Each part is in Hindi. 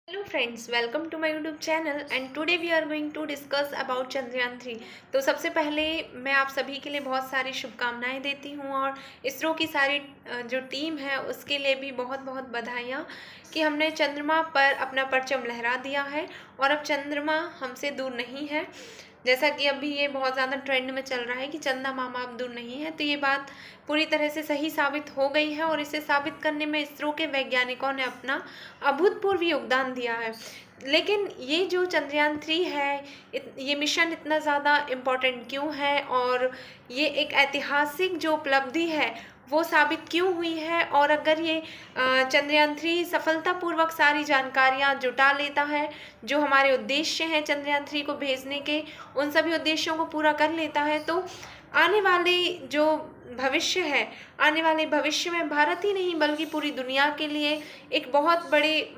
Hello friends, welcome to my YouTube channel and today we are going to discuss about Chandrayaan 3। तो सबसे पहले मैं आप सभी के लिए बहुत सारी शुभकामनाएं देती हूं और इसरो की सारी जो टीम है उसके लिए भी बहुत बहुत बधाइयाँ कि हमने चंद्रमा पर अपना परचम लहरा दिया है और अब चंद्रमा हमसे दूर नहीं है। जैसा कि अभी ये बहुत ज़्यादा ट्रेंड में चल रहा है कि चंदा मामा अब दूर नहीं है, तो ये बात पूरी तरह से सही साबित हो गई है और इसे साबित करने में इसरो के वैज्ञानिकों ने अपना अभूतपूर्व योगदान दिया है। लेकिन ये जो चंद्रयान 3 है, ये मिशन इतना ज़्यादा इम्पोर्टेंट क्यों है और ये एक ऐतिहासिक जो उपलब्धि है वो साबित क्यों हुई है, और अगर ये चंद्रयान 3 सफलतापूर्वक सारी जानकारियां जुटा लेता है, जो हमारे उद्देश्य हैं चंद्रयान 3 को भेजने के, उन सभी उद्देश्यों को पूरा कर लेता है, तो आने वाले जो भविष्य है, आने वाले भविष्य में भारत ही नहीं बल्कि पूरी दुनिया के लिए एक बहुत बड़े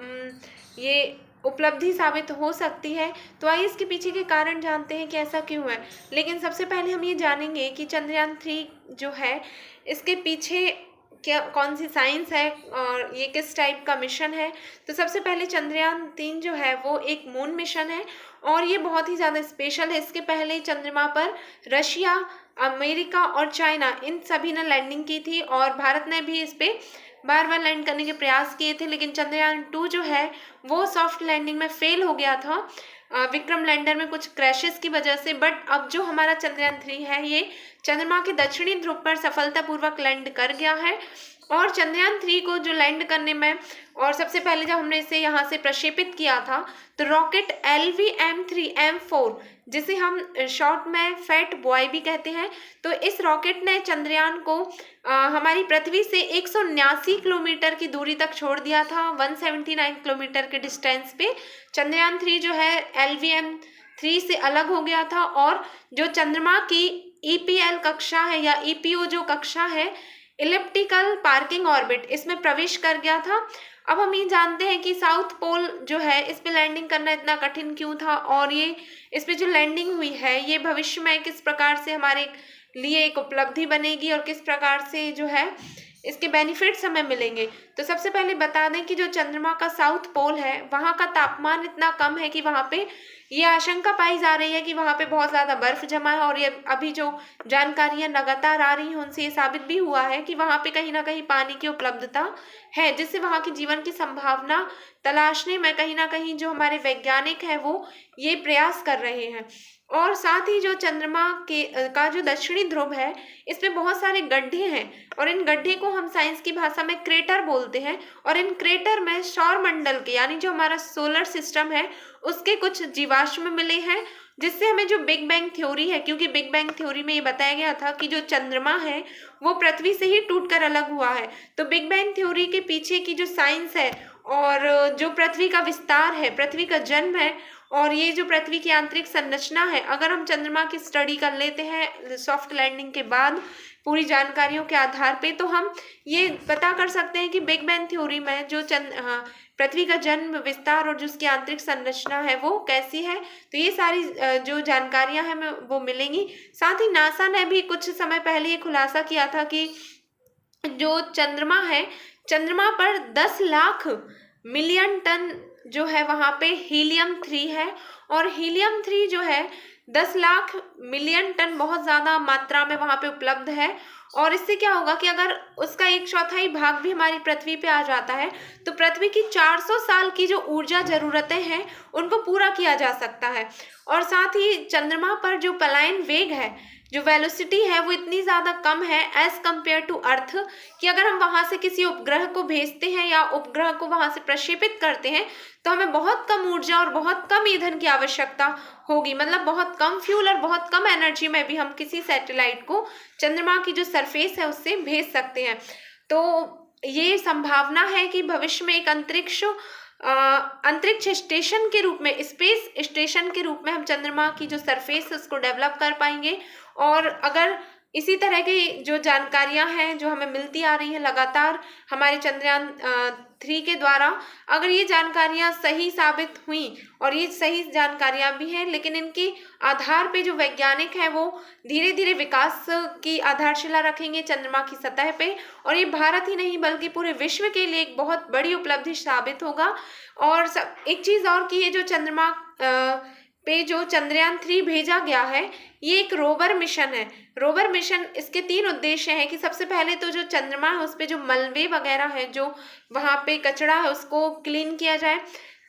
ये उपलब्धि साबित हो सकती है। तो आइए इसके पीछे के कारण जानते हैं कि ऐसा क्यों है। लेकिन सबसे पहले हम ये जानेंगे कि चंद्रयान 3 जो है इसके पीछे क्या कौन सी साइंस है और ये किस टाइप का मिशन है। तो सबसे पहले चंद्रयान 3 जो है वो एक मून मिशन है और ये बहुत ही ज़्यादा स्पेशल है। इसके पहले चंद्रमा पर रशिया, अमेरिका और चाइना इन सभी ने लैंडिंग की थी और भारत ने भी इस पर बार बार लैंड करने के प्रयास किए थे, लेकिन चंद्रयान 2 जो है वो सॉफ्ट लैंडिंग में फेल हो गया था विक्रम लैंडर में कुछ क्रैशेस की वजह से। बट अब जो हमारा चंद्रयान 3 है ये चंद्रमा के दक्षिणी ध्रुव पर सफलतापूर्वक लैंड कर गया है। और चंद्रयान 3 को जो लैंड करने में, और सबसे पहले जब हमने इसे यहाँ से प्रक्षेपित किया था, तो रॉकेट LVM-3M4 जिसे हम शॉर्ट में फैट बॉय भी कहते हैं, तो इस रॉकेट ने चंद्रयान को हमारी पृथ्वी से 179 किलोमीटर की दूरी तक छोड़ दिया था। 179 किलोमीटर के डिस्टेंस पे चंद्रयान 3 जो है LVM-3 से अलग हो गया था और जो चंद्रमा की EPL कक्षा है या EPO जो कक्षा है, इलिप्टिकल पार्किंग ऑर्बिट, इसमें प्रवेश कर गया था। अब हम ये जानते हैं कि साउथ पोल जो है इस पे लैंडिंग करना इतना कठिन क्यों था और ये इस पे जो लैंडिंग हुई है ये भविष्य में किस प्रकार से हमारे लिए एक उपलब्धि बनेगी और किस प्रकार से जो है इसके बेनिफिट्स हमें मिलेंगे। तो सबसे पहले बता दें कि जो चंद्रमा का साउथ पोल है वहाँ का तापमान इतना कम है कि वहाँ पे ये आशंका पाई जा रही है कि वहाँ पे बहुत ज़्यादा बर्फ जमा है, और ये अभी जो जानकारियाँ लगातार आ रही हैं उनसे ये साबित भी हुआ है कि वहाँ पे कहीं ना कहीं पानी की उपलब्धता है, जिससे वहाँ की जीवन की संभावना तलाशने में कहीं ना कहीं जो हमारे वैज्ञानिक हैं वो ये प्रयास कर रहे हैं। और साथ ही जो चंद्रमा के का जो दक्षिणी ध्रुव है इस पे बहुत सारे गड्ढे हैं और इन गड्ढे को हम साइंस की भाषा में क्रेटर बोलते हैं, और इन क्रेटर में सौर मंडल के यानी जो हमारा सोलर सिस्टम है उसके कुछ जीवाश्म मिले हैं, जिससे हमें जो बिग बैंग थ्योरी है, क्योंकि बिग बैंग थ्योरी में ये बताया गया था कि जो चंद्रमा है वो पृथ्वी से ही टूटकर अलग हुआ है, तो बिग बैंग थ्योरी के पीछे की जो साइंस है और जो पृथ्वी का विस्तार है, पृथ्वी का जन्म है और ये जो पृथ्वी की आंतरिक संरचना है, अगर हम चंद्रमा की स्टडी कर लेते हैं सॉफ्ट लैंडिंग के बाद पूरी जानकारियों के आधार पे, तो हम ये पता कर सकते हैं कि बिग बैंग थ्योरी में जो पृथ्वी का जन्म, विस्तार और जो उसकी आंतरिक संरचना है वो कैसी है। तो ये सारी जो जानकारियां हैं वो मिलेंगी। साथ ही नासा ने भी कुछ समय पहले ये खुलासा किया था कि जो चंद्रमा है, चंद्रमा पर 10 लाख मिलियन टन जो है वहाँ पे हीलियम-3 है, और हीलियम-3 जो है 10 लाख मिलियन टन बहुत ज़्यादा मात्रा में वहाँ पे उपलब्ध है। और इससे क्या होगा कि अगर उसका 1/4 भाग भी हमारी पृथ्वी पे आ जाता है तो पृथ्वी की 400 साल की जो ऊर्जा ज़रूरतें हैं उनको पूरा किया जा सकता है। और साथ ही चंद्रमा पर जो पलायन वेग है, जो वेलोसिटी है, वो इतनी ज़्यादा कम है एज़ कम्पेयर टू अर्थ कि अगर हम वहाँ से किसी उपग्रह को भेजते हैं या उपग्रह को वहाँ से प्रक्षेपित करते हैं तो हमें बहुत कम ऊर्जा और बहुत कम ईंधन की आवश्यकता होगी, मतलब बहुत कम फ्यूल और बहुत कम एनर्जी में भी हम किसी सैटेलाइट को चंद्रमा की जो सरफेस है उससे भेज सकते हैं। तो ये संभावना है कि भविष्य में एक अंतरिक्ष स्टेशन के रूप में, स्पेस स्टेशन के रूप में हम चंद्रमा की जो सरफेस है उसको डेवलप कर पाएंगे। और अगर इसी तरह की जो जानकारियां हैं जो हमें मिलती आ रही हैं लगातार हमारे चंद्रयान 3 के द्वारा अगर ये जानकारियां सही साबित हुई, और ये सही जानकारियां भी हैं, लेकिन इनके आधार पे जो वैज्ञानिक हैं वो धीरे धीरे विकास की आधारशिला रखेंगे चंद्रमा की सतह पे, और ये भारत ही नहीं बल्कि पूरे विश्व के लिए एक बहुत बड़ी उपलब्धि साबित होगा। और सब एक चीज़ और कि ये जो चंद्रमा पे जो चंद्रयान 3 भेजा गया है, ये एक रोवर मिशन है। रोवर मिशन, इसके 3 उद्देश्य हैं कि सबसे पहले तो जो चंद्रमा है उस पे जो मलबे वगैरह है, जो वहाँ पे कचरा है, उसको क्लीन किया जाए।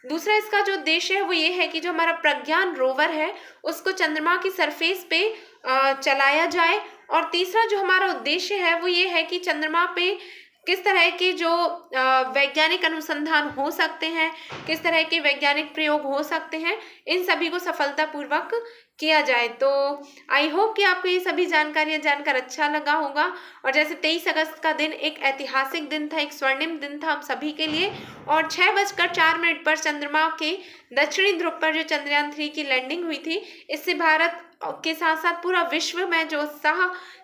दूसरा इसका जो उद्देश्य है वो ये है कि जो हमारा प्रज्ञान रोवर है उसको चंद्रमा की सरफेस पे चलाया जाए। और तीसरा जो हमारा उद्देश्य है वो ये है कि चंद्रमा पे किस तरह के जो वैज्ञानिक अनुसंधान हो सकते हैं, किस तरह के वैज्ञानिक प्रयोग हो सकते हैं, इन सभी को सफलतापूर्वक किया जाए। तो आई होप कि आपको ये सभी जानकारियां जानकर अच्छा लगा होगा। और जैसे 23 अगस्त का दिन एक ऐतिहासिक दिन था, एक स्वर्णिम दिन था हम सभी के लिए, और 6:04 पर चंद्रमा के दक्षिणी ध्रुव पर जो चंद्रयान 3 की लैंडिंग हुई थी, इससे भारत के साथ साथ पूरा विश्व में जो उत्साह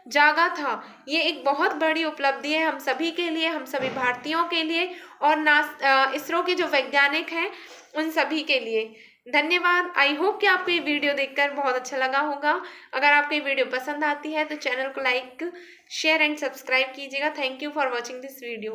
जागा था, ये एक बहुत बड़ी उपलब्धि है हम सभी के लिए, हम सभी भारतीयों के लिए, और इसरो के जो वैज्ञानिक हैं उन सभी के लिए। धन्यवाद। आई होप कि आपको ये वीडियो देखकर बहुत अच्छा लगा होगा। अगर आपको ये वीडियो पसंद आती है तो चैनल को लाइक, शेयर एंड सब्सक्राइब कीजिएगा। Thank you for watching this video.